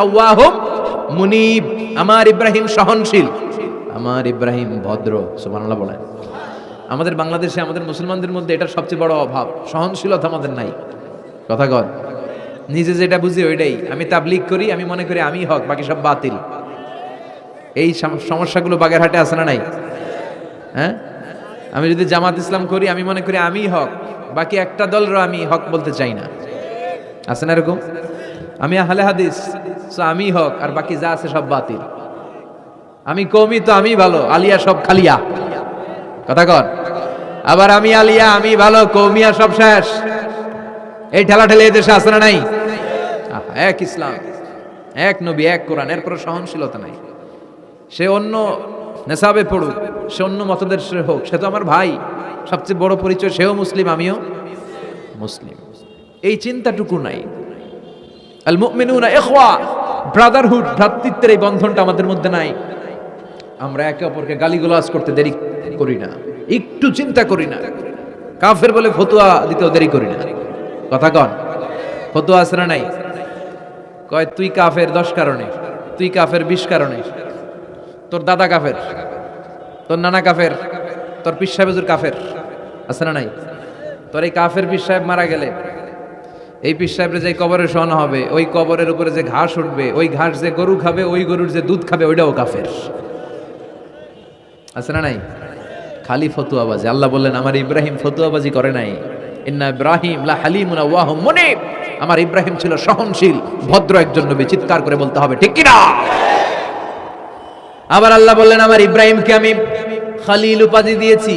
আওয়াহুম মুনিব, আমার ইব্রাহিম সহনশীল, আমার ইব্রাহিম ভদ্র। সুবহানাল্লাহ বলেন। আমাদের বাংলাদেশে আমাদের মুসলমানদের মধ্যে এটার সবচেয়ে বড় অভাব, সহনশীলতা আমাদের নাই। কথা কন, নিজে যেটা বুঝি ওইটাই। আমি তাবলীগ করি, আমি মনে করি আমি হক, বাকি সব বাতিল। এই সমস্যাগুলো বাগেরহাটে আছে না নাই? হ্যাঁ, আমি যদি জামাত ইসলাম করি, আমি মনে করি আমি হক, বাকি একটা দলেরও আমি হক বলতে চাই না। আছে না এরকম? আমি আহলে হাদিস, সো আমি হক, আর বাকি যা আছে সব বাতিল। আমি কওমি, তো আমি ভালো, আলিয়া সব খালিয়া। কথা কন। আবার আমি আলিয়া, আমি ভালো, কওমিয়া সব শেষ। এই ঠেলাঠেলি এই দেশে আছে না নাই? এক ইসলাম, এক নবী, এক কোরআন, এরপর সহনশীলতা নাই। সে অন্য নেশাবে পড়ুক, সে অন্য মতদর্শের হোক, সে তো আমার ভাই। সবচেয়ে বড় পরিচয়, সেও মুসলিম, আমিও মুসলিম। এই চিন্তাটুকু নাই। আল মুমিনুনা ইখওয়া, ব্রাদারহুড, ভ্রাতৃত্বের এই বন্ধনটা আমাদের মধ্যে নাই। আমরা একে অপরকে গালিগালাজ করতে দেরি করি না, একটু চিন্তা করি না। কাফের বলে ফতোয়া দিতেও দেরি করি না। কথা কন, ফতোয়া আছে না নাই? কয় তুই কাফের 10 কারণে, তুই কাফের 20 কারণে, তোর দাদা কাফের, তোর নানা কাফের, তোর পীর সাহেব হুজুর কাফের। আছে না নাই? তোর এই কাফের পীর সাহেব মারা গেলে, এই পীর সাহেবের যে কবরে শোয়ানো হবে, ওই কবরের উপরে যে ঘাস উঠবে, ওই ঘাস যে গরু খাবে, ওই গরুর যে দুধ খাবে, ওইটাও কাফের। আছে না নাই? খালি ফতুয়াবাজি। আল্লাহ বললেন আমার ইব্রাহিম ফতুয়াবাজি করে নাই। ইন্না ইব্রাহিম লা হালিমুন আওয়াহুম মুনিব, আমার ইব্রাহিম ছিল সহনশীল, ভদ্র একজন নবী। চিৎকার করে বলতে হবে ঠিক কি না? আবার আল্লাহ বললেন আমার ইব্রাহিমকে আমি খলিল উপাধি দিয়েছি।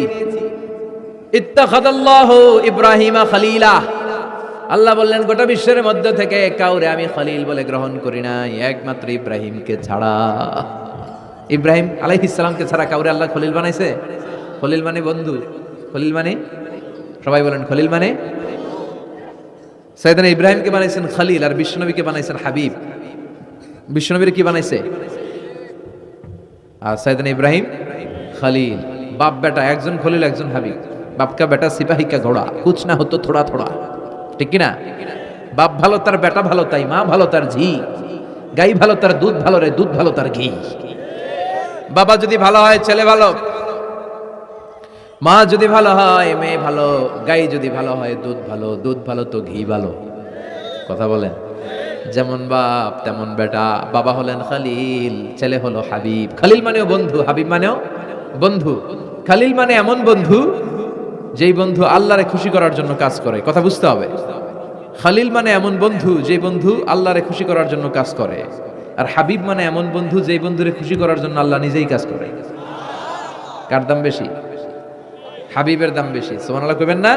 ইত্তাখাযাল্লাহু ইব্রাহিমা খলিলা। আল্লাহ বললেন গোটা বিশ্বের মধ্যে থেকে কাউরে আমি খলিল বলে গ্রহণ করি নাই, একমাত্র ইব্রাহিমকে ছাড়া। ইব্রাহিম আলাইহিস সালামকে ছাড়া কাউরে আল্লাহ খলিল বানাইছে? খলিল মানে বন্ধু, খলিল মানে, সবাই বলেন খলিল মানে। সাইয়েদনা ইব্রাহিমকে বানাইছেন খলিল, আর বিশ্বনবীকে বানাইছেন হাবিব। বিশ্বনবীর কি বানাইছে? আর সাইয়েদনা ইব্রাহিম খলিল। বাপ বেটা, একজন খলিল একজন হাবিব। বাপ কা বেটা সিপাহী কা ঘোড়া, কুছ না হতো থোড়া থোড়া। ঠিক কি না? বাপ ভালো তার বেটা ভালো, তাই মা ভালো তার ঝি। গাই ভালো তার দুধ ভালো রে, দুধ ভালো তার ঘি। বাবা যদি ভালো হয় ছেলে ভালো, মা যদি ভালো হয় মেয়ে ভালো, গাই যদি ভালো হয় দুধ ভালো, দুধ ভালো তো ঘি ভালো। কথা বলেন। যেমন বাপ তেমন বেটা। বাবা হলেন খলিল, ছেলে হলো হাবিব। খলিল মানেও বন্ধু, হাবিব মানেও বন্ধু। খলিল মানে এমন বন্ধু যেই বন্ধু আল্লাহরে খুশি করার জন্য কাজ করে। কথা বুঝতে হবে। খলিল মানে এমন বন্ধু যেই বন্ধু আল্লাহরে খুশি করার জন্য কাজ করে। আর হাবিব মানে এমন বন্ধু যেই বন্ধুরে খুশি করার জন্য আল্লাহ নিজেই কাজ করে। কার দাম বেশি? হাবিবের দাম বেশি। সুবহানাল্লাহ কইবেন না?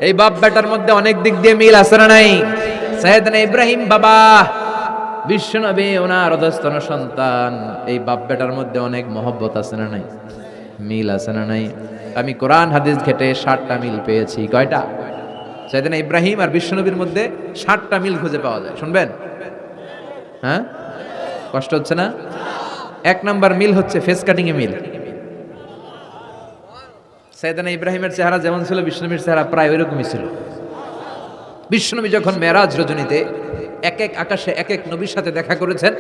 এই বাপ বেটার মধ্যে অনেক দিক দিয়ে মিল আছে না নাই? সাইয়েদনা ইব্রাহিম বাবা, বিশ্বনবী ওনার অধস্তন সন্তান। এই বাপ বেটার মধ্যে অনেক মহব্বত আছে না নাই? মিল আছে না নাই? আমি কোরআন হাদিস ঘেটে 60টা মিল পেয়েছি। কয়টা? সাইয়েদনা ইব্রাহিম আর বিশ্বনবীর মধ্যে 60টা মিল খুঁজে পাওয়া যায়। শুনবেন? হ্যাঁ, কষ্ট হচ্ছে না? 1 নাম্বার মিল হচ্ছে ফেস কাটিং এ মিল। সাইয়েদনা ইব্রাহিমের চেহারা যেমন ছিল, বিশ্বনবীর চেহারা প্রায় ওইরকমই ছিল। বিশ্বনবী যখন মেরাজ রজনীতে এক এক আকাশে এক এক নবীর সাথে দেখা করেছেন,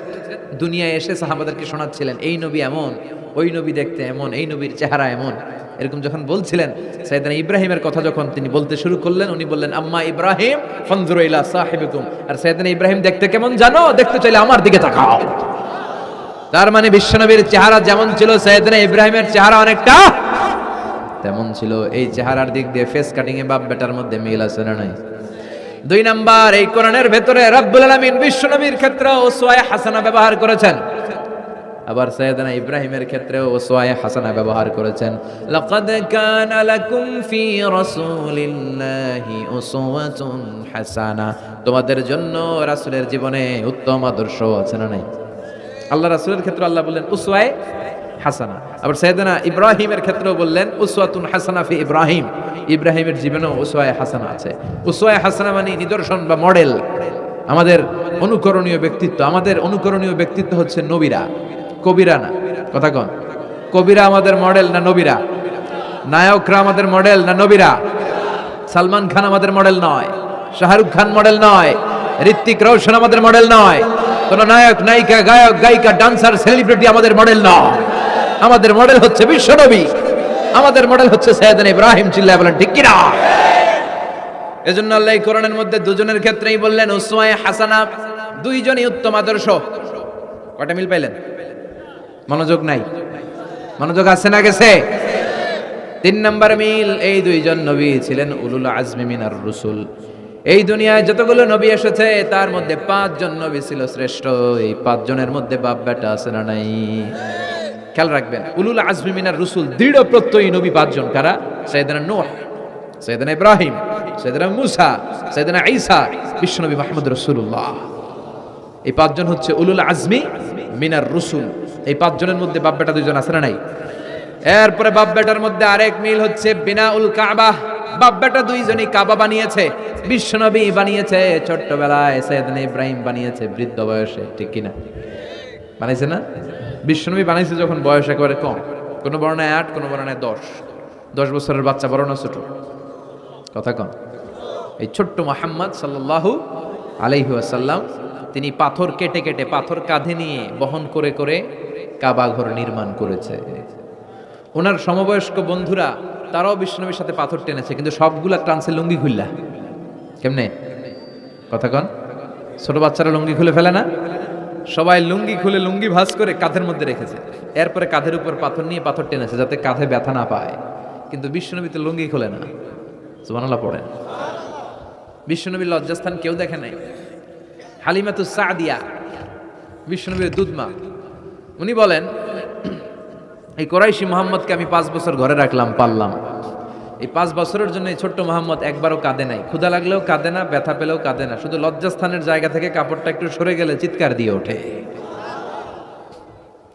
দুনিয়ায় এসে সাহাবাদেরকে শোনাচ্ছিলেন এই নবী এমন, ওই নবী দেখতে এমন, এই নবীর চেহারা এমন। এরকম যখন বলছিলেন, সাইয়েদনা ইব্রাহিমের কথা যখন তিনি বলতে শুরু করলেন, উনি বললেন আম্মা ইব্রাহিম ফানজুরু ইলা সাহিবিকুম। আর সাইয়েদনা ইব্রাহিম দেখতে কেমন জানো? দেখতে চাইলে আমার দিকে তাকাও। তার মানে বিশ্বনবীর চেহারা যেমন ছিল, সাইয়েদনা ইব্রাহিমের চেহারা অনেকটা তেমন ছিল। এই চেহারার দিক দিয়ে ফেস কাটিং এ বাপ বেটার মধ্যে মিল আছে না নাই? 2 নাম্বার, এই কোরআনের ভেতরে রব্বুল আলামিন বিশ্বনবীর ক্ষেত্রে উসওয়ায়ে হাসানা ব্যবহার করেছেন। আবার সাইয়েদনা ইব্রাহিমের ক্ষেত্রেও উসওয়ায়ে হাসানা ব্যবহার করেছেন। লাকাদ কানা লাকুম ফি রাসূলিল্লাহি উসওয়াতুন হাসানা। তোমাদের জন্য রাসূলের জীবনে উত্তম আদর্শ আছে না নাই? আল্লাহ রাসূলের ক্ষেত্রে আল্লাহ বললেন উসওয়ায়ে হাসানা। আবার সাইয়েদনা ইব্রাহিমের ক্ষেত্রেও বললেন উসওয়াতুন হাসানা ফি ইব্রাহিম। ইব্রাহিমের জীবনেও উসওয়ায়ে হাসানা আছে। উসওয়ায়ে হাসানা মানে নিদর্শন বা মডেল, আমাদের অনুকরণীয় ব্যক্তিত্ব। আমাদের অনুকরণীয় ব্যক্তিত্ব হচ্ছে নবীরা, কবিরা না। কথা কন, কবিরা আমাদের মডেল না নবীরা? নায়করা আমাদের মডেল না নবীরা? সালমান খান আমাদের মডেল নয়, শাহরুখ খান মডেল নয়, ঋত্বিক রোশন আমাদের মডেল নয়। কোন নায়ক নায়িকা গায়ক গায়িকা ডান্সার সেলিব্রিটি আমাদের মডেল না। আমাদের মডেল হচ্ছে বিশ্বনবী, আমাদের মডেল হচ্ছে সাইয়েদনা ইব্রাহিম। চিল্লায় বলেন ঠিক কিনা? এজন্য আল্লাহ কোরআনের মধ্যে দুজনের ক্ষেত্রেই বললেন উসওয়ায়ে হাসানা, দুইজনই উত্তম আদর্শ। কয়টা মিল পাইলেন? মনোযোগ নাই? মনোযোগ আছে না গেছে? 3 নাম্বার মিল, এই দুইজন নবী ছিলেন উলুল আজমি মিনার রুসুল। এই দুনিয়ায় যতগুলো নবী এসেছে তার মধ্যে 5 জন নবী ছিল শ্রেষ্ঠ। এই 5 জনের মধ্যে বাপ বেটা আছে না নাই? খেয়াল রাখবেন, উলুল আজমি মিনার রুসুল দৃঢ় প্রত্যয়ী নবী 5 জন। কারা? সাইয়েদনা নূহ, সাইয়েদনা ইব্রাহিম, সাইয়েদনা মূসা, সাইয়েদনা ঈসা, বিশ্বনবী মুহাম্মদ রাসূলুল্লাহ। এই 5 জন হচ্ছে উলুল আজমি মিনার রুসুল। এই 5 জনের মধ্যে বাপ বেটা 2 জন আছে না নাই? এরপরে বাপ বেটার মধ্যে আরেক মিল হচ্ছে বিনাউল কাবা। বাপ বেটা 2 জনই কাবা বানিয়েছে। বিশ্বনবী বানিয়েছে ছোট্টবেলায়, সাইয়েদনা ইব্রাহিম বানিয়েছে বৃদ্ধ বয়সে। ঠিক কিনা? বানাইছে না? বিশ্বনবী বানাইছে যখন বয়স একেবারে কম। কোন বর্ণায় 8, কোন বর্ণায় 10 বছরের বাচ্চা, বড় না ছোট? কথা কম। এই ছোট্ট মুহাম্মদ সাল্লাল্লাহু আলাইহি ওয়াসাল্লাম তিনি পাথর কেটে কেটে, পাথর কাঁধে নিয়ে বহন করে করে কাবা ঘর নির্মাণ করেছে। ওনার সমবয়স্ক বন্ধুরা তারাও বিশ্বনবীর সাথে পাথর টেনেছে, কিন্তু সবগুলা টানছে লুঙ্গি খুললা। কেমনে? কথা কন। ছোট বাচ্চারা লুঙ্গি খুলে ফেলে না? সবাই লুঙ্গি খুলে লুঙ্গি ভাঁজ করে কাঁধের মধ্যে রেখেছে। এরপরে কাঁধের উপর পাথর নিয়ে পাথর টেনেছে যাতে কাঁধে ব্যথা না পায়। কিন্তু বিশ্বনবী তো লুঙ্গি খুলে না। সুবহানাল্লাহ পড়েন। বিশ্বনবীর লজ্জাস্থান কেউ দেখে নাই। হালিমাতুস সাদিয়া, বিশ্বনবীর দুধমা, উনি বলেন এই কোরাইশি মুহাম্মদকে আমি 5 বছর ঘরে রাখলাম, পাললাম। এই 5 বছরের জন্য এই ছোট্ট মুহাম্মদ একবারও কাঁদে নাই। ক্ষুধা লাগলেও কাঁদে না, ব্যথা পেলেও কাঁদে না। শুধু লজ্জাস্থানের জায়গা থেকে কাপড়টা একটু সরে গেলে চিৎকার দিয়ে ওঠে।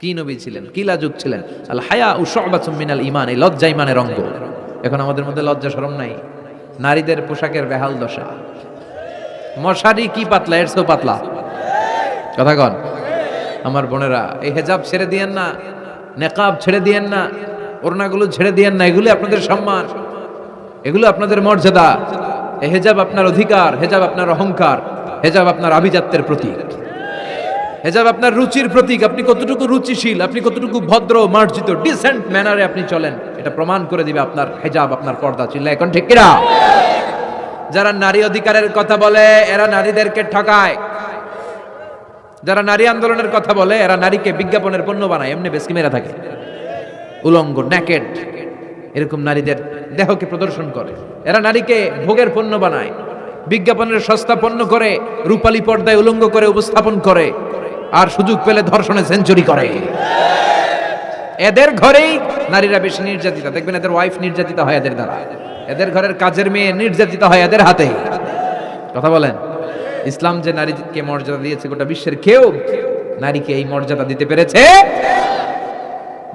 কি নবী ছিলেন, কি লাজুক ছিলেন। আল হায়া ও শুবাতুম মিনাল ঈমান, এই লজ্জা ঈমানের অঙ্গ। এখন আমাদের মধ্যে লজ্জা শরম নাই। নারীদের পোশাকের বেহাল দশা। মশারি কি পাতলা, এর চেয়েও পাতলা। কথা কন। আমার বোনেরা, এই হেজাব ছেড়ে দিয়েন না, নেকাব ছেড়ে দিয়েন না, ওড়নাগুলো ছেড়ে দিয়েন না। এগুলো আপনাদের সম্মান, এগুলো আপনাদের মর্যাদা। এই হেজাব আপনার অধিকার, হেজাব আপনার অহংকার, হেজাব আপনার আভিজাত্যের প্রতীক, হেজাব আপনার রুচির প্রতীক। আপনি কতটুকু রুচিশীল, আপনি কতটুকু ভদ্র, মার্জিত, ডিসেন্ট ম্যানারে আপনি চলেন, এটা প্রমাণ করে দিবে আপনার হেজাব, আপনার পর্দা। চিল্লা এখন ঠিক কিনা? যারা নারী অধিকারের কথা বলে এরা নারীদেরকে ঠকায়। যারা নারী আন্দোলনের কথা বলে এরা নারীকে বিজ্ঞাপনের পণ্য বানায়, এমনি বেশি মেরা থাকে। উলঙ্গ, নেকেড, এরকম নারীদের দেহকে প্রদর্শন করে। এরা নারীকে ভোগের পণ্য বানায়, বিজ্ঞাপনের সস্তা পণ্য করে, রূপালী পর্দায় উলঙ্গ করে উপস্থাপন করে, আর সুযোগ পেলে ধর্ষণে সেঞ্চুরি করে। এদের ঘরেই নারীরা বেশি নির্যাতিত। দেখবেন এদের ওয়াইফ নির্যাতিত হয় এদের দ্বারা, এদের ঘরের কাজের মেয়ে নির্যাতিত হয় এদের হাতে। কথা বলেন। ইসলাম যে নারীকে মর্যাদা দিয়েছে, গোটা বিশ্বের কেউ নারীকে এই মর্যাদা দিতে পেরেছে?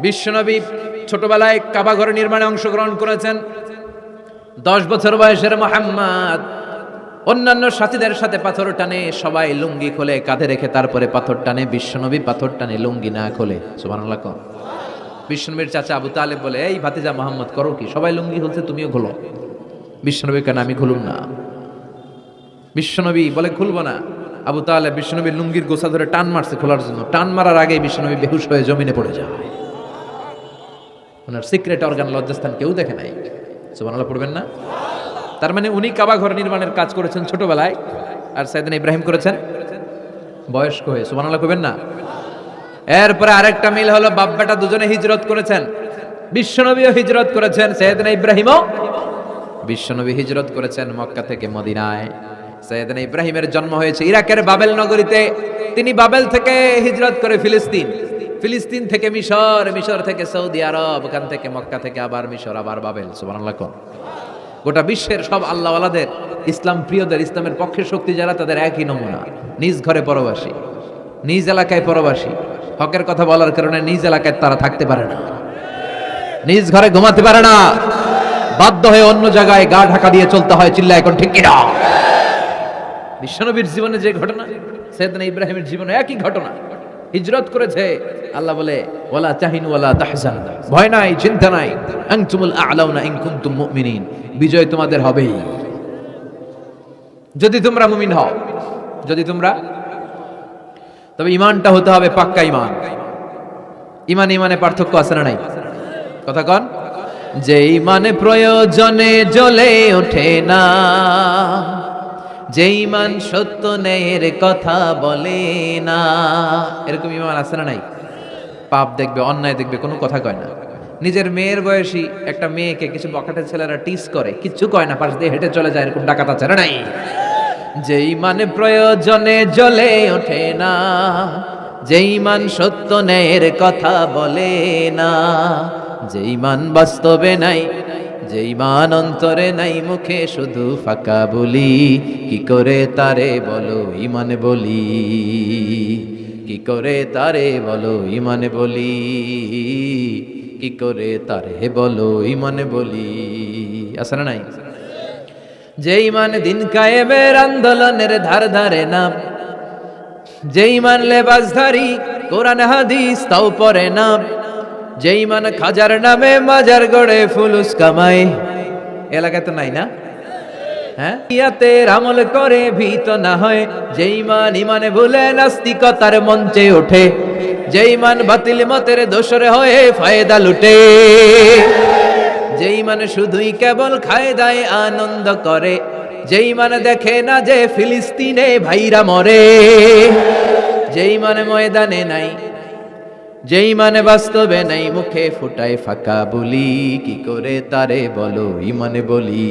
বিশ্বনবী ছোটবেলায় কাবা ঘর নির্মাণে অংশগ্রহণ করেছেন। 10 বছর বয়সের মুহাম্মদ অন্যান্য সাথীদের সাথে পাথর টানে, সবাই লুঙ্গি খোলে কাঁধে রেখে, তারপরে পাথর টানে। বিশ্বনবী পাথর টানে লুঙ্গি না খোলে। সুবহানাল্লাহ। বিশ্বনবীর চাচা আবু তালেব বলে, এই ভাতিজা মুহাম্মদ করো কি? সবাই লুঙ্গি খুলছে, তুমিও খোলো। বিশ্বনবী কেন? আমি খুলুম না। বিশ্বনবী বলে খুলবো না। আবু তালেব বিশ্বনবীর লুঙ্গির গোছা ধরে টান মারছে খোলার জন্য। টান মারার আগে বিশ্বনবী বেহুশ হয়ে জমিনে পড়ে যায়। ওনার সিক্রেট অর্গান, লজ্জাস্থান কেউ দেখে নাই। সুবহানাল্লাহ পড়বেন না? তার মানে উনি কাবা ঘর নির্মাণের কাজ করেছেন ছোটবেলায়, আর সাইয়েদনা ইব্রাহিম করেছেন বয়স্ক হয়ে। সুবহানাল্লাহ কইবেন না? এরপরে আরেকটা মিল হলো বাপ বেটা দুজনে হিজরত করেছেন। বিশ্বনবীও হিজরত করেছেন, সাইয়েদনা ইব্রাহিমও। বিশ্বনবী হিজরত করেছেন মক্কা থেকে মদিনায়। সাইয়েদনা ইব্রাহিমের জন্ম হয়েছে ইরাকের বাবেল নগরীতে। তিনি বাবেল থেকে হিজরত করে ফিলিস্তিন, ফিলিস্তিন থেকে মিশর, মিশর থেকে সৌদি আরব, ওখান থেকে মক্কা থেকে আবার মিশর, আবার বাবেল। সুবহানাল্লাহ। গোটা বিশ্বের সব আল্লাহওয়ালাদের, ইসলাম প্রিয়দের, ইসলামের পক্ষে শক্তি যারা, তাদের একই নমুনা। নিজ ঘরে পরবাসী, নিজ এলাকায় পরবাসী। হকের কথা বলার কারণে নিজ এলাকায় তারা থাকতে পারে না, নিজ ঘরে ঘুমাতে পারে না, বাধ্য হয়ে অন্য জায়গায় গা ঢাকা দিয়ে চলতে হয়। চিল্লা এখন ঠিক কিনা? বিশ্বনবীর জীবনে যে ঘটনা, সাইয়েদনা ইব্রাহিমের জীবনে একই ঘটনা। হিজরত করেছে, আল্লাহ বলে ওয়ালা তাহিনু ওয়ালা তাহজান, ভয় নাই, চিন্তা নাই, আনতুমুল আ'লাউনা ইন কুনতুম মুমিনিন, বিজয় তোমাদের হবেই যদি তোমরা মুমিন হও, যদি তোমরা তবে ইমানটা হতে হবে পাক্কা ইমান। ইমান ইমানে পার্থক্য আছে না নাই? কথা কন। যে ইমানে প্রয়োজনে জ্বলে ওঠে না, যে ইমান সত্য ন্যায়ের কথা বলে না, এরকম ইমান আছে না নাই? পাপ দেখবে, অন্যায় দেখবে, কোনো কথা কয় না। নিজের মেয়ের বয়সী একটা মেয়েকে কিছু বখাটে ছেলেরা টিস করে, কিচ্ছু কয় না, পাশ দিয়ে হেঁটে চলে যায়, এরকম ডাকাত আছে না নাই? যে ইমানে প্রয়োজনে জ্বলে ওঠে না, যে ইমান সত্য ন্যায়ের কথা বলে না, যে ইমান বাস্তবে নাই, যে ইমান অন্তরে নাই, মুখে শুধু ফাঁকা বলি, কি করে তারে বলো ইমানে বলি, কি করে তারে বলো ইমানে বলি, কি করে তারে বলো ইমানে বলি। আছে না নাই? যে ইমান দিন কায়েমের আন্দোলনের ধার ধারে না, যে ইমান লেবাসধারী কোরআন হাদিস তাও পড়ে না, যে ইমান খাজার নামে মাজার গড়ে ফুলুস কামায়, এলাকায় তো নাই না? হ্যাঁ, ইয়াতের আমল করে ভীত না হয়, যে ইমান ইমানে ভুলে নাস্তিকতার মঞ্চে ওঠে, যে ইমান বাতিল মতের দোসরে হয়ে ফায়দা লুটে, যে ইমান শুধুই কেবল খায় দায় আনন্দ করে, যে ইমান দেখে না যে ফিলিস্তিনে ভাইরা মরে, যে ইমান ময়দানে নাই, যে ইমান বাস্তবে নাই, মুখে ফুটায় ফাঁকা বলি, কি করে তারে বলো ইমানে বলি,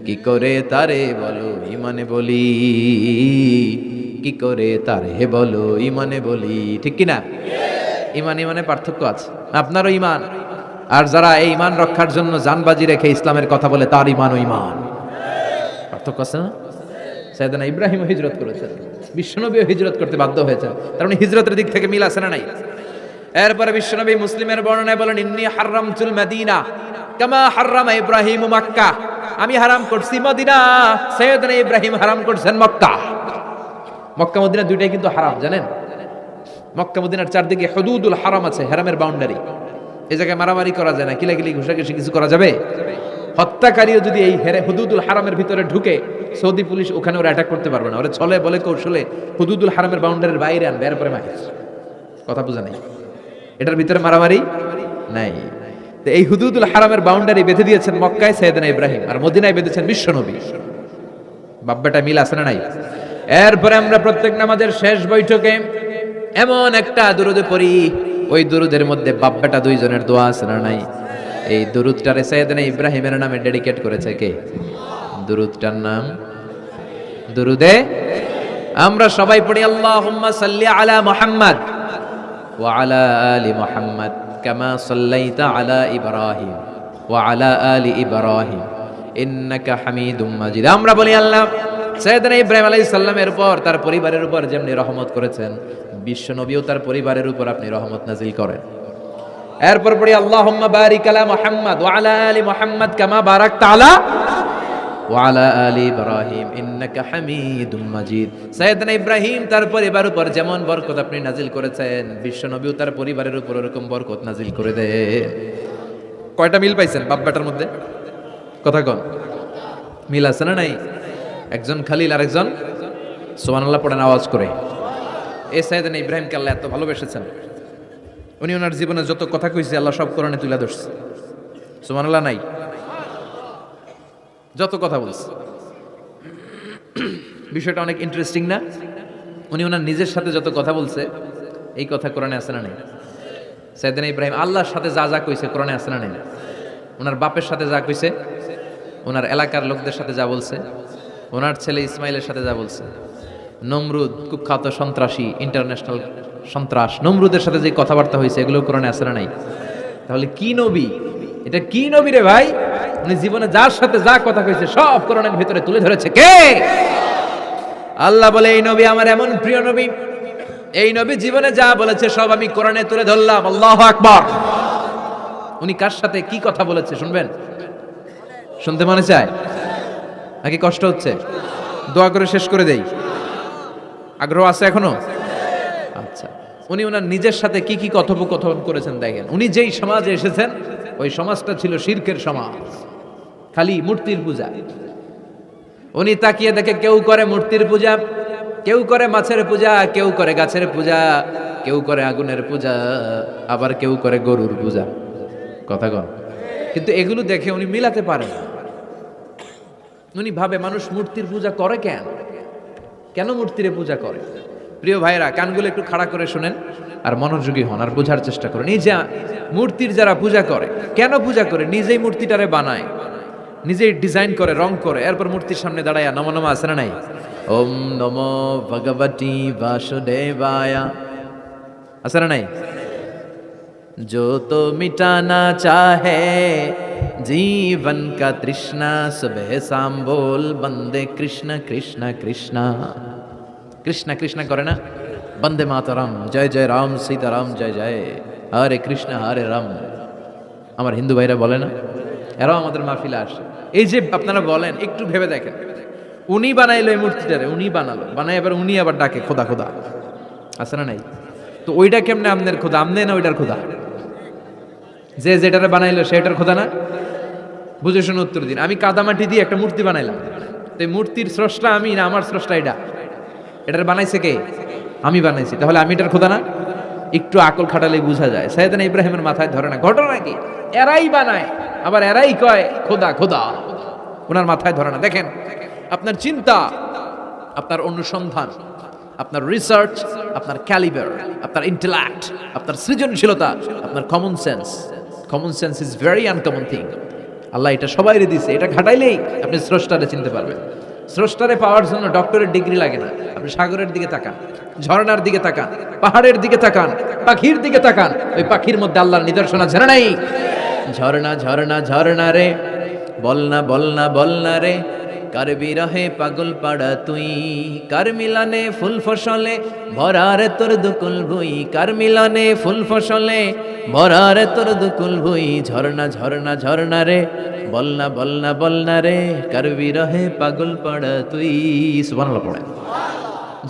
কি করে তারে বলো ইমানে বলি, কি করে তারে বলো ইমানে বলি। ঠিক কিনা? ইমান ইমানে পার্থক্য আছে। আপনারও ইমান, আর যারা এই ইমান রক্ষার জন্য জানবাজি রেখে ইসলামের কথা বলে, তার ইমান ও ইমান পার্থক্য আছে না? সাইয়েদনা ইব্রাহিম হিজরত করেছেন, বিশ্বনবীও হিজরত করতে বাধ্য হয়েছেন, তার মানে হিজরতের দিক থেকে মিল আছে না নাই? এরপরে বিশ্বনবী মুসলিমের বর্ণনায় বলেন, ইন্নী হারামতুল মদিনা কামা হারামা ইব্রাহিম মক্কা, আমি হারাম করছি মদিনা, সাইয়েদনা ইব্রাহিম হারাম করছেন মক্কা। মক্কা মদিনা দুইটাই কিন্তু হারাম, জানেন? মক্কা মদিনার চারদিকে হুদুদুল হারাম আছে, হারামের বাউন্ডারি। এই জায়গায় মারামারি করা যায় না, কিলাকিলি ঘুষাঘুষি কিছু করা যাবে? হত্যাকারীও যদি এই হুদুদুল হারামের ভিতরে ঢুকে, সৌদি পুলিশ ওখানে ওরা অ্যাটাক করতে পারবে না, ওরা ছলে বলে কৌশলে হুদুদুল হারামের বাউন্ডারির বাইরে আনবে, এরপরে মারিস। কথা বুঝা নাই? এটার ভিতরে মারামারি নাই। তো এই হুদুদুল হারামের বাউন্ডারি বেঁধে দিয়েছেন মক্কায় সাইয়েদনা ইব্রাহিম, আর মদিনায় বেঁধেছেন বিশ্বনবী। বাব্বাটা মিল আছে না নাই? এরপরে আমরা প্রত্যেক নামাজের শেষ বৈঠকে এমন একটা দুরুদ পড়ি, ওই দুরুদের মধ্যে বাব্বাটা দুইজনের দোয়া আছে না নাই? এই দুরুদটারে সাইয়েদনা ইব্রাহিমের নামে ডেডিকেট করেছে কে? দুরুদটার নাম দুরুদে আমরা সবাই পড়ি, আল্লাহুম্মা সাল্লি আলা মুহাম্মাদ ওয়া আলা আলি মুহাম্মাদ কামা সাল্লাইতা আলা ইব্রাহিম ওয়া আলা আলি ইব্রাহিম ইন্নাকা হামিদুম মাজিদ। আমরা বলি, আল্লাহ সাইয়েদনা ইব্রাহিম আলাইহিস সালামের উপর, তার পরিবারের উপর যেমনি রহমত করেছেন, বিশ্ব নবীও তার পরিবারের উপর আপনি রহমত নাজিল করেন। এরপর পড়ি, আল্লাহুম্মা বারিক আলা মুহাম্মাদ ওয়া আলা আলি মুহাম্মাদ কামা বারাকতা আলা ওয়া আলা আলি ইব্রাহিম ইন্নাকা হামিদুম মাজিদ। সাইয়েদনা ইব্রাহিম তার পরিবারের উপর যেমন বরকত আপনি নাজিল করেছেন, বিশ্ব নবীও তার পরিবারের উপর এরকম বরকত নাজিল করে দেন। কয়টা মিল পাইছেন বাব্বাটার মধ্যে? কথা কন, মিল আছে না নাই? একজন খালিল আর একজন সুবহানাল্লাহ পড়েন আওয়াজ করে। এই সাইয়েদনা ইব্রাহিমকে আল্লাহ এত ভালোবেসেছেন, উনি ওনার জীবনে যত কথা কইছে আল্লাহ সব কোরআনে তুলে ধরছে। সুবহানাল্লাহ নাই? যত কথা বলছে, বিষয়টা অনেক ইন্টারেস্টিং না? উনি ওনার নিজের সাথে যত কথা বলছে, এই কথা কোরআনে আছে না নাই? সাইয়েদনা ইব্রাহিম আল্লাহর সাথে যা যা কইছে কোরআনে আছে না নাই? ওনার বাপের সাথে যা কইছে, ওনার এলাকার লোকদের সাথে যা বলছে, ওনার ছেলে ইসমাইলের সাথে যা বলছে, নমরুদ কুখ্যাত সন্ত্রাসী, ইন্টারন্যাশনাল সন্ত্রাস, নমরুদের সাথে যে কথাবার্তা হয়েছে, এগুলো কোরআনে আছে না নাই? তাহলে কি নবী? এটা কি নবী রে ভাই? উনি জীবনে যার সাথে যা কথা কইছে সব কোরআনের ভিতরে তুলে ধরেছে কে? আল্লাহ বলে, এই নবী আমার এমন প্রিয় নবী, এই নবী জীবনে যা বলেছে সব আমি কোরআনে তুলে ধরলাম। আল্লাহু আকবার। উনি কার সাথে কি কথা বলেছে শুনবেন? শুনতে মনে চায় নাকি কষ্ট হচ্ছে? দোয়া করে শেষ করে দেই। আগ্রহ আছে এখনো? আচ্ছা, উনি ওনার নিজের সাথে কি কি কথোপকথন করেছেন দেখেন। উনি যেই সমাজে এসেছেন, ওই সমাজটা ছিল শিরকের সমাজ, খালি মূর্তির পূজা। উনি তাকিয়ে দেখে কেউ করে মূর্তির পূজা, কেউ করে মাছের পূজা, কেউ করে গাছের পূজা, কেউ করে আগুনের পূজা, আবার কেউ করে গরুর পূজা। কথা কন। কিন্তু এগুলো দেখে উনি মিলাতে পারেন না। উনি ভাবে মানুষ মূর্তির পূজা করে কেন, কেন মূর্তির পূজা করে? প্রিয় ভাইরা, কানগুলো একটু খাড়া করে শুনেন আর মনোযোগী হন আর বোঝার চেষ্টা করেন। এই যে মূর্তির যারা পূজা করে, কেন পূজা করে? নিজেই মূর্তিটারে বানায়, নিজেই ডিজাইন করে, রং করে, এরপর মূর্তির সামনে দাঁড়ায় নমো নমঃ আছে না নাই? ওম নমো ভগবতী বাসুদেবায়া আছে না নাই? जो तो मिटाना चाहे जीवन का तृष्णा, सुबह शाम बोल बंदे कृष्ण कृष्ण कृष्ण। कृष्ण कृष्ण करे ना, बंदे मातरम, जय जय राम सीताराम जय जय, हरे कृष्ण हरे राम। আমার হিন্দু ভাইরা বলে না, এরাও আমাদের মাহফিলে আসে। এই যে আপনারা বলেন, একটু ভেবে দেখেন, উনি বানাইলো এই মূর্তিটারে, উনি বানালো, বানাই এবার উনি আবার ডাকে খোদা খোদা, আছে না নাই? তো ওইটা কেমনে আমনের খোদা? আমনে না ওইটার খোদা? যে যেটারে বানাইলো সেটার খোদা না? বুঝে শুনে উত্তর দিন। আমি কাদামাটি দিয়ে একটা মূর্তি বানাইলাম, তো এই মূর্তির স্রষ্টা আমি না আমার স্রষ্টা এটা? এটার বানাইছে কে? আমি বানাইছি, তাহলে আমি এটার খোদা না? একটু আকল খাটালেই বোঝা যায়। সাইয়েদনা ইব্রাহিমের মাথায় ধরে না। ঘটনা কি? এরাই বানায় আবার এরাই কয় খোদা খোদা, ওনার মাথায় ধরে না। দেখেন, আপনার চিন্তা, আপনার অনুসন্ধান, আপনার রিসার্চ, আপনার ক্যালিবার, আপনার ইন্টেলেক্ট, আপনার সৃজনশীলতা, আপনার common sense. Common sense is very uncommon thing. আল্লাহ এটা সবাইরে দিছে, এটা ঘাটাইলেই আপনি স্রষ্টারে চিনতে পারবেন। স্রষ্টারে পাওয়ার জন্য ডক্টরের ডিগ্রি লাগে না। আপনি সাগরের দিকে তাকান, ঝর্ণার দিকে তাকান, পাহাড়ের দিকে তাকান, পাখির দিকে তাকান, ওই পাখির মধ্যে আল্লাহর নিদর্শন আছে না নাই? ঝর্ণা ঝর্ণা ঝর্ণা রে, বলনা বলনা বলনা রে, কার বিরহে পাগল পাড়া তুই, কার মিলানে ফুল ফসলে ভরারে তোর দুকুল ভুই, কার মিলানে ফুল ফসলে ভরারে তোর দুকুল ভুই। ঝর্ণা ঝর্ণা ঝর্ণা রে, বলনা বলনা বলনা রে, কার বিরহে পাগল পাড়া তুই। সুবহানাল্লাহ পড়েন।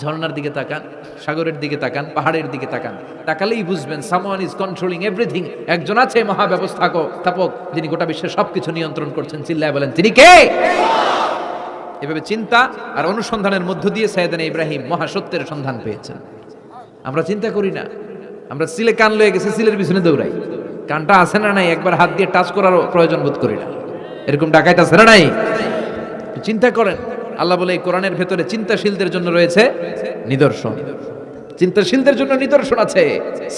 ঝর্ণার দিকে তাকান, সাগরের দিকে তাকান, পাহাড়ের দিকে তাকান, তাকালেই বুঝবেন সামওয়ান ইজ কন্ট্রোলিং এভরিথিং। একজন আছে মহাব্যবস্থাপক, যিনি গোটা বিশ্বের সবকিছু নিয়ন্ত্রণ করছেন। চিল্লায় বলেন, তিনি কে? এভাবে চিন্তা আর অনুসন্ধানের মধ্য দিয়ে সাইয়েদনা ইব্রাহিম মহাসত্যের সন্ধান পেয়েছেন। আমরা চিন্তা করি না, আমরা সিলে কান লয়ে গেছে, সিলের পিছনে দৌড়াই। কানটা আছে না নাই একবার হাত দিয়ে টাচ করারও প্রয়োজন বোধ করি না। এরকম ডাকাইত আছে না নাই? চিন্তা করেন, আল্লাহ বলে এই কোরআনের ভেতরে চিন্তাশীলদের জন্য রয়েছে নিদর্শন। চিন্তাশীলদের জন্য নিদর্শন আছে,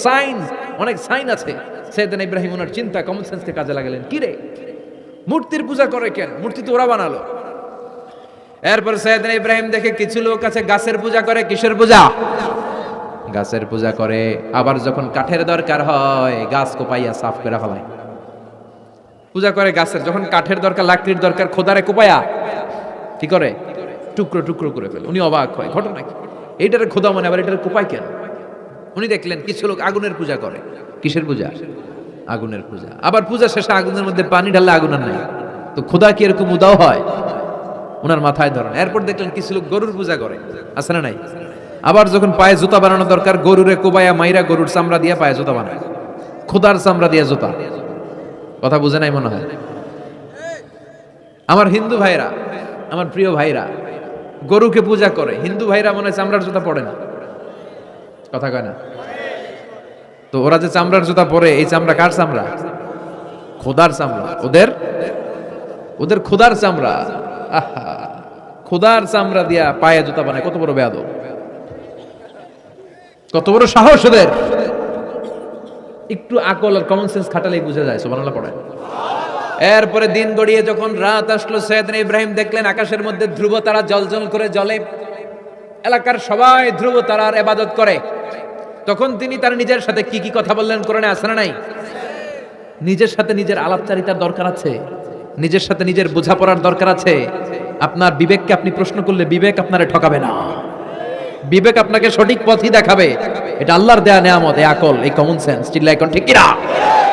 সাইন, অনেক সাইন আছে। সাইয়েদনা ইব্রাহিম ওনার চিন্তা, কমন সেন্সকে কাজে লাগালেন। কি রে, মূর্তির পূজা করে কেন? মূর্তি তো ওরা বানালো। এরপর সাইয়েদনা ইব্রাহিম দেখে কিছু লোক আছে গাছের পূজা করে। কিসের পূজা? গাছের পূজা করে। আবার যখন কাঠের দরকার হয়, গাছ কোপাইয়া সাফ করে ফেলায়। পূজা করে গাছের, যখন কাঠের দরকার, লাকড়ির দরকার, খোদারে কোপায়া কি করে? টুকরো টুকরো করে ফেলে। উনি অবাক হয়, ঘটনা কি? এইটারে খোদা মানে, আবার এটার কোপায় কেন? উনি দেখলেন কিছু লোক আগুনের পূজা করে। কিসের পূজা? আগুনের পূজা। আবার পূজা শেষে আগুনের মধ্যে পানি ঢাললে আগুন আর নাই, তো খোদা কি এরকম উদাও হয়? ওনার মাথায় ধরেন। এরপর দেখলেন কিছু লোক গরুর পূজা করে। আছে না নাই? আবার যখন পায়ে জুতা বানানো দরকার, গরুরে কোবায়া মাইরা গরুর চামড়া দিয়ে পায়ে জুতা বানায়। খোদার চামড়া দিয়ে জুতা। কথা বুঝে নাই মনে হয়। আমার হিন্দু ভাইরা, আমার প্রিয় ভাইরা, গরুকে পূজা করে। হিন্দু ভাইরা মনে হয় চামড়ার জুতা পরে না। কথা কয় না? তো ওরা যে চামড়ার জুতা পরে, এই চামড়া কার চামড়া? খোদার চামড়া। ওদের খোদার চামড়া। আহা, খোদার চামড়া দিয়া পায়ে জুতা বানায়। কত বড় বেয়াদব, কত বড় সাহস ওদের! একটু আকল আর কমন সেন্স খাটালেই বুঝা যায়। সুবহানাল্লাহ পড়ে। এরপরে দিন গড়িয়ে যখন রাত আসলো, সাইয়েদনা ইব্রাহিম দেখলেন আকাশের মধ্যে ধ্রুব তারা জ্বলজ্বল করে জ্বলে। এলাকার সবাই ধ্রুব তারার ইবাদত করে। তখন তিনি তার নিজের সাথে কি কি কথা বললেন কোরআনে আছে না নাই? নিজের সাথে নিজের আলাপচারিতার দরকার আছে, নিজের সাথে নিজের বোঝাপড়ার দরকার আছে। আপনার বিবেককে আপনি প্রশ্ন করলে বিবেক আপনারে ঠকাবে না, বিবেক আপনাকে সঠিক পথই দেখাবে। এটা আল্লাহর দেয়া নেয়ামত, এই আকল, এই কমন সেন্স। চিল্লায় কোন ঠিক কিনা?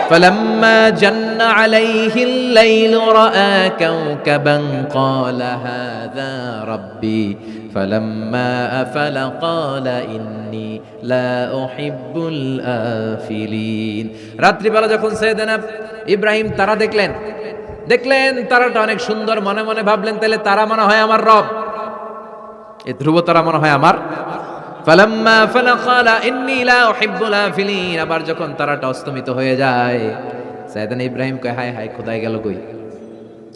فلما جن عليه الليل رأى كوكبا قال هذا ربي فلما أفل قال إني لا أحب الآفلين। রাত্রি বেলা যখন সাইয়েদনা ইব্রাহিম তারা দেখলেন তারাটা অনেক সুন্দর, মনে মনে ভাবলেন তাহলে তারা মনে হয় আমার রব। এই ধ্রুবতারা মনে হয় আমার। ফালাম্মা আফালা ক্বালা ইন্নী লা উহিব্বুল আফিলিন। আবার যখন তারাটা অস্তমিত হয়ে যায়, সাইয়েদনা ইব্রাহিম কয়, হায় হায়, খোদাই গেল কই?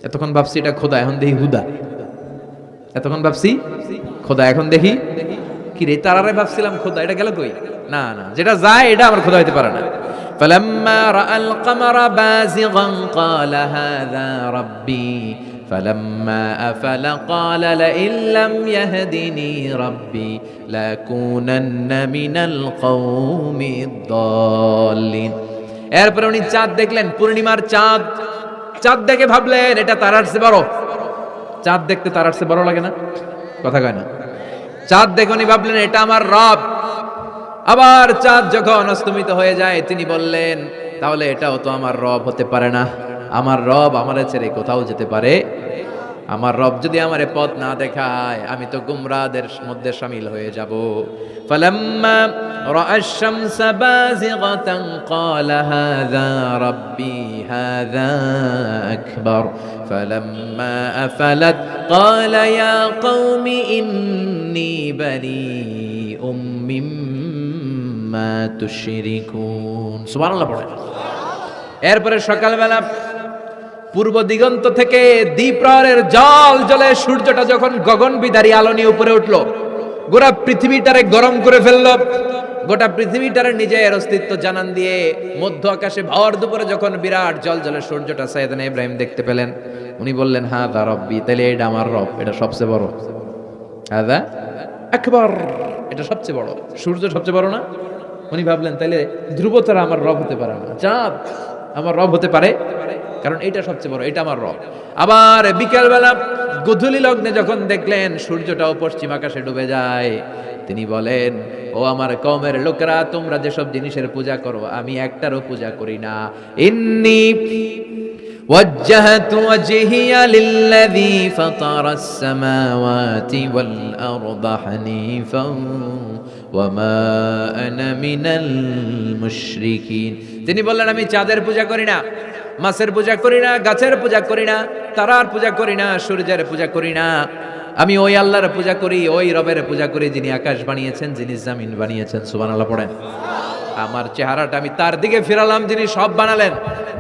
এতক্ষণ ভাবছি এটা খোদা, এখন দেখি হুদা। এতক্ষণ ভাবছি খোদা, এখন দেখি কি রে? তারারে ভাবছিলাম খোদা, এটা গেল কই? না না, যেটা যায় এটা আমার খোদা হইতে পারে না। ফালাম্মা রাআল কামারা বাযিগান ক্বালা হাযা রাব্বি ফালাম্মা আফালা ক্বালা লাইন লাম ইয়াহদিনি রাব্বি লাকুনান্না মিনাল কওমিদ দাল্লিন। এরপরে উনি চাঁদ দেখলেন, পূর্ণিমার চাঁদ। চাঁদ দেখে ভাবলেন এটা তারার চেয়ে বড়। চাঁদ দেখতে তারার চেয়ে বড় লাগে না? কথা কয় না? চাঁদ দেখে উনি ভাবলেন এটা আমার রব। আবার চাঁদ যখন অস্তমিত হয়ে যায়, তিনি বললেন তাহলে এটাও তো আমার রব হতে পারে না। আমার রব আমারে ছেড়ে কোথাও যেতে পারে? আমার রব যদি আমারে পথ না দেখায়, আমি তো গুমরাদের মধ্যে শামিল হয়ে যাব। ফালাম্মা রাআশ শামসা বাযিগাতান ক্বালা হাযা রাব্বি হাযা আকবার ফালাম্মা আফালাত ক্বালা ইয়া কওমি ইন্নী বারীউম মিম্মা তুশরিকুন। সুবহানাল্লাহ পড়ে। এরপরে সকালবেলা পূর্ব দিগন্ত থেকে দ্বিপ্রহরের জল জ্বলে সূর্যটা যখন গগন বিদারী আলো নিয়ে উপরে উঠলো, গোটা পৃথিবীটারে গরম করে ফেললো। গোটা পৃথিবীটারে নিজের অস্তিত্ব জানান দিয়ে মধ্য আকাশে ভর দুপুরে যখন বিরাট জল জ্বলে সূর্যটা সাইয়েদনা ইব্রাহিম দেখতে পেলেন, উনি বললেন হাযা রাব্বি, তাহলে এটা আমার রব, এটা সবচেয়ে বড়। হাযা আকবার, এটা সবচেয়ে বড়। সূর্য সবচেয়ে বড় না? উনি ভাবলেন তাহলে ধ্রুবতারা আমার রব হতে পারে না, চাঁদ আমার রব হতে পারে, কারণ এটা সবচেয়ে বড়, এটা আমার রব। আবার বিকেলবেলা গোধূলি লগ্নে যখন দেখলেন সূর্যটাও পশ্চিম আকাশে ডুবে যায়, তিনি বলেন ও আমার কওমের লোকেরা, তোমরা যেসব জিনিসের পূজা করো আমি একটারও পূজা করি না। ইন্নী ওয়াজ্জাহতু ওয়াজহিয়া লিল্লাযী ফাতারাস সামাওয়াতি ওয়াল আরদা হানিফান ওয়া মা আনা মিনাল মুশরিকিন। তিনি বললেন আমি চাঁদের পূজা করি না, মাছের পূজা করি না, গাছের পূজা করি না, তারার পূজা করি না, সূর্যের পূজা করি না। আমি ওই আল্লাহর পূজা করি, ওই রবের পূজা করি যিনি আকাশ বানিয়েছেন, যিনি জমিন বানিয়েছেন। সুবহানাল্লাহ পড়েন। আমার চেহারাটা আমি তার দিকে ফিরালাম যিনি সব বানালেন।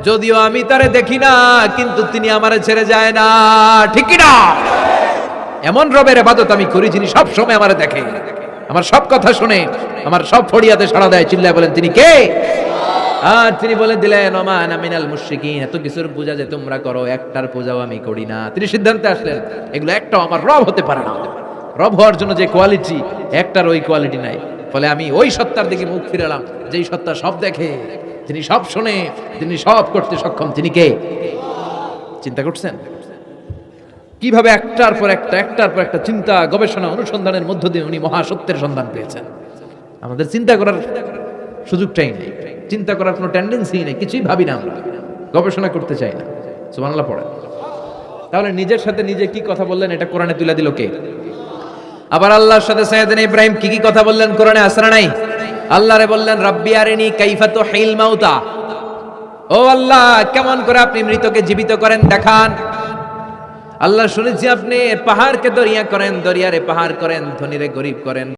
যদিও আমি তারে দেখি না, কিন্তু তিনি আমারে ছেড়ে যায় না। ঠিক কি না? এমন রবের ইবাদত আমি করি যিনি সব সময় আমারে দেখে, আমার সব কথা শুনে, আমার সব ফড়িয়াতে সাড়া দেয়। চিল্লায় বলেন তিনি কে? আর তিনি বলে দিলেন ওমা আনা মিনাল মুশরিকিন, এত কিছুর পূজা যে তোমরা করো একটার পূজাও আমি করি না। তিনি সিদ্ধান্তে আসলেন এগুলো একটাও আমার রব হতে পারে না। রব হওয়ার জন্য যে কোয়ালিটি, একটার ওই কোয়ালিটি নাই। ফলে আমি ওই সত্তার দিকে মুখ ফিরালাম যেই সত্তা সব দেখে, তিনি সব শুনে, তিনি সব করতে সক্ষম। তিনি কে? চিন্তা করছেন কিভাবে একটার পর একটা চিন্তা, গবেষণা, অনুসন্ধানের মধ্য দিয়ে উনি মহাসত্যের সন্ধান পেয়েছেন। আমাদের চিন্তা করার সুযোগটাই নেই, চিন্তা করার কোনো টেন্ডেন্সি নেই, কিছুই ভাবি না, আমরা গবেষণা করতে চাই না। সুবহানাল্লাহ পড়ে। তাহলে নিজের সাথে নিজে কি কথা বললেন এটা কোরআনে তুলে দিল কে? আবার আল্লাহর সাথে সাইয়েদনা ইব্রাহিম কি কি কথা বললেন কোরআনে আছে না নাই? আল্লাহরে বললেন রাব্বি আরিনি কাইফা তুহিল মাউতা, ও আল্লাহ কেমন করে আপনি মৃতকে জীবিত করেন দেখান। আল্লাহ শুনেছি আপনি পাহাড়কে দরিয়া করেন, দরিয়ারে পাহাড় করেন, ধনীরে গরিব করেন।